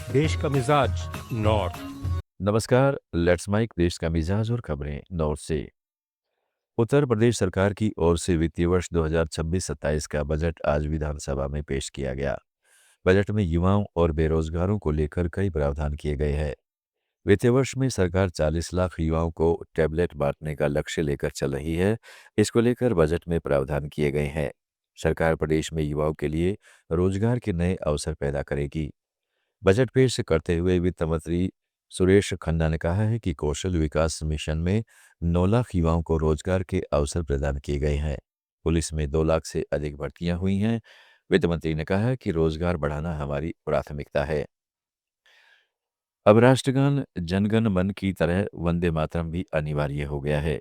देश का मिजाज नॉर्थ। नमस्कार, लेट्स माइक देश का मिजाज और खबरें नॉर्थ से। उत्तर प्रदेश सरकार की ओर से वित्तीय वर्ष 2026-27 का बजट आज विधानसभा में पेश किया गया। बजट में युवाओं और बेरोजगारों को लेकर कई प्रावधान किए गए हैं। वित्तीय वर्ष में सरकार 40 लाख युवाओं को टैबलेट बांटने का लक्ष्य लेकर चल रही है। इसको लेकर बजट में प्रावधान किए गए हैं। सरकार प्रदेश में युवाओं के लिए रोजगार के नए अवसर पैदा करेगी। बजट पेश करते हुए वित्त मंत्री सुरेश खन्ना ने कहा है कि कौशल विकास मिशन में 9 लाख युवाओं को रोजगार के अवसर प्रदान किए गए हैं। पुलिस में 2 लाख से अधिक भर्तियां हुई हैं। वित्त मंत्री ने कहा है कि रोजगार बढ़ाना हमारी प्राथमिकता है। अब राष्ट्रगान जनगण मन की तरह वंदे मातरम भी अनिवार्य हो गया है।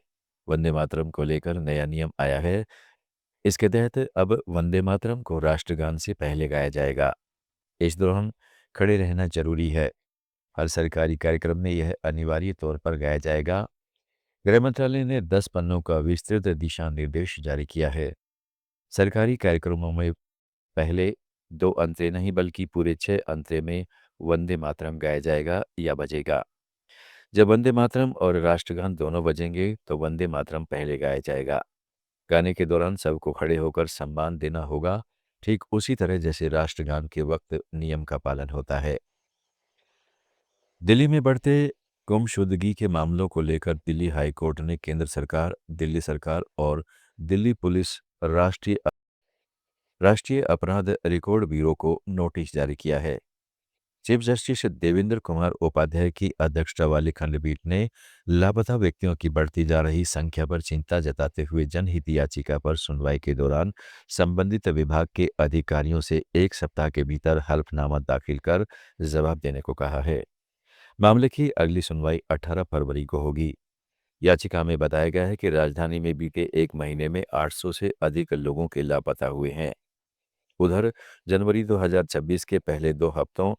वंदे मातरम को लेकर नया नियम आया है। इसके तहत अब वंदे मातरम को राष्ट्रगान से पहले गाया जाएगा। इस दौरान खड़े रहना जरूरी है। हर सरकारी कार्यक्रम में यह अनिवार्य तौर पर गाया जाएगा। गृह मंत्रालय ने 10 पन्नों का विस्तृत दिशा निर्देश जारी किया है। सरकारी कार्यक्रमों में पहले 2 अंतरे नहीं बल्कि पूरे 6 अंतरे में वंदे मातरम गाया जाएगा या बजेगा। जब वंदे मातरम और राष्ट्रगान दोनों बजेंगे तो वंदे मातरम पहले गाया जाएगा। गाने के दौरान सबको खड़े होकर सम्मान देना होगा, ठीक उसी तरह जैसे राष्ट्रगान के वक्त नियम का पालन होता है। दिल्ली में बढ़ते गुमशुदगी के मामलों को लेकर दिल्ली हाई कोर्ट ने केंद्र सरकार, दिल्ली सरकार और दिल्ली पुलिस राष्ट्रीय अपराध रिकॉर्ड ब्यूरो को नोटिस जारी किया है। चीफ जस्टिस देवेंद्र कुमार उपाध्याय की अध्यक्षता वाली खंडपीठ ने लापता व्यक्तियों की बढ़ती जा रही संख्या पर चिंता जताते हुए जनहित याचिका पर सुनवाई के दौरान संबंधित विभाग के अधिकारियों से 1 सप्ताह के भीतर हल्फनामा दाखिल कर जवाब देने को कहा है। मामले की अगली सुनवाई 18 फरवरी को होगी। याचिका में बताया गया है कि राजधानी में बीते 1 महीने में 800 से अधिक लोगों के लापता हुए हैं। उधर जनवरी 2026 के पहले 2 हफ्तों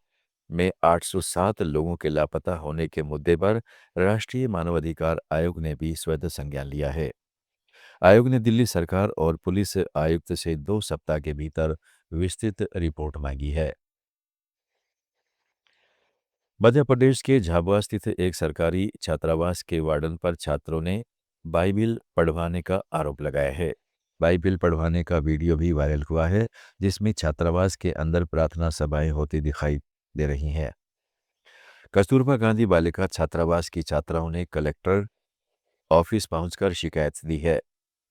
में 807 लोगों के लापता होने के मुद्दे पर राष्ट्रीय मानवाधिकार आयोग ने भी स्वतः संज्ञान लिया है। आयोग ने दिल्ली सरकार और पुलिस आयुक्त से 2 सप्ताह के भीतर विस्तृत रिपोर्ट मांगी है। मध्य प्रदेश के झाबुआ स्थित एक सरकारी छात्रावास के वार्डन पर छात्रों ने बाइबिल पढ़वाने का आरोप लगाया है। बाइबिल पढ़वाने का वीडियो भी वायरल हुआ है, जिसमें छात्रावास के अंदर प्रार्थना सभाएं होती दिखाई दे रही हैं। कस्तूरबा गांधी बालिका छात्रावास की छात्राओं ने कलेक्टर ऑफिस पहुंचकर शिकायत दी है।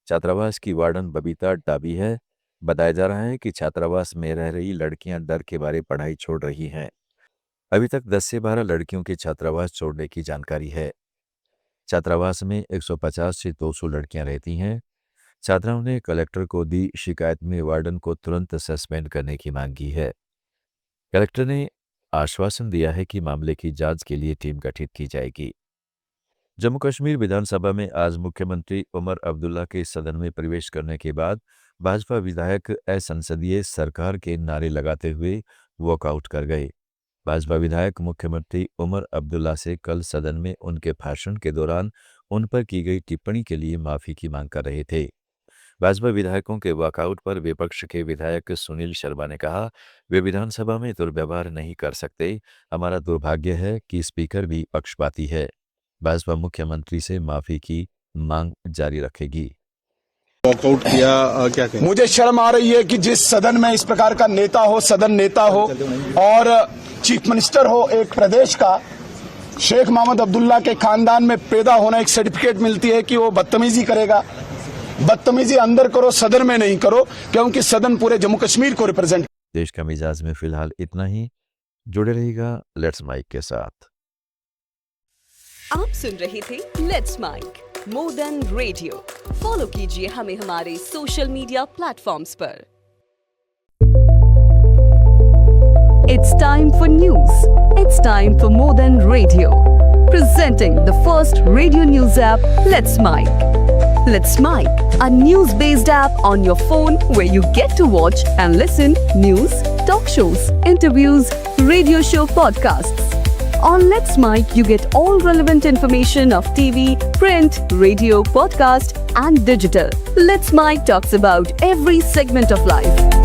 छात्रावास की वार्डन बबीता डाबी है। बताया जा रहा है कि छात्रावास में रह रही लड़कियां डर के बारे पढ़ाई छोड़ रही हैं। अभी तक 10 से 12 लड़कियों के छात्रावास छोड़ने की जानकारी है। छात्रावास में 150 से 200 लड़कियां रहती हैं। छात्राओं ने कलेक्टर को दी शिकायत में वार्डन को तुरंत सस्पेंड करने की मांग की है। कलेक्टर ने आश्वासन दिया है कि मामले की जांच के लिए टीम गठित की जाएगी। जम्मू कश्मीर विधानसभा में आज मुख्यमंत्री उमर अब्दुल्ला के सदन में प्रवेश करने के बाद भाजपा विधायक असंसदीय सरकार के नारे लगाते हुए वॉकआउट कर गए। भाजपा विधायक मुख्यमंत्री उमर अब्दुल्ला से कल सदन में उनके भाषण के दौरान उन पर की गई टिप्पणी के लिए माफी की मांग कर रहे थे। भाजपा विधायकों के वॉकआउट पर विपक्ष के विधायक सुनील शर्मा ने कहा, वे विधानसभा में दुर्व्यवहार नहीं कर सकते। हमारा दुर्भाग्य है कि स्पीकर भी पक्षपाती है। भाजपा मुख्यमंत्री से माफी की मांग जारी रखेगी। वॉकआउट किया, क्या कहें? मुझे शर्म आ रही है कि जिस सदन में इस प्रकार का नेता हो, सदन नेता हो और चीफ मिनिस्टर हो एक प्रदेश का, शेख मोहम्मद अब्दुल्ला के खानदान में पैदा होना एक सर्टिफिकेट मिलती है कि वो बदतमीजी करेगा। बदतमीजी अंदर करो, सदन में नहीं करो, क्योंकि सदन पूरे जम्मू कश्मीर को रिप्रेजेंट। देश का मिजाज में फिलहाल इतना ही। जुड़े रहिएगा लेट्स माइक के साथ। आप सुन रहे थे let's make more than radio. Follow कीजिए हमें हमारे सोशल मीडिया प्लेटफॉर्म्स पर। It's time for news. It's time for More Than Radio. Presenting the first radio news app, Let's Mic. Let's Mic, a news-based app on your phone where you get to watch and listen news, talk shows, interviews, radio show podcasts. On Let's Mic, you get all relevant information of TV, print, radio, podcast, and digital. Let's Mic talks about every segment of life.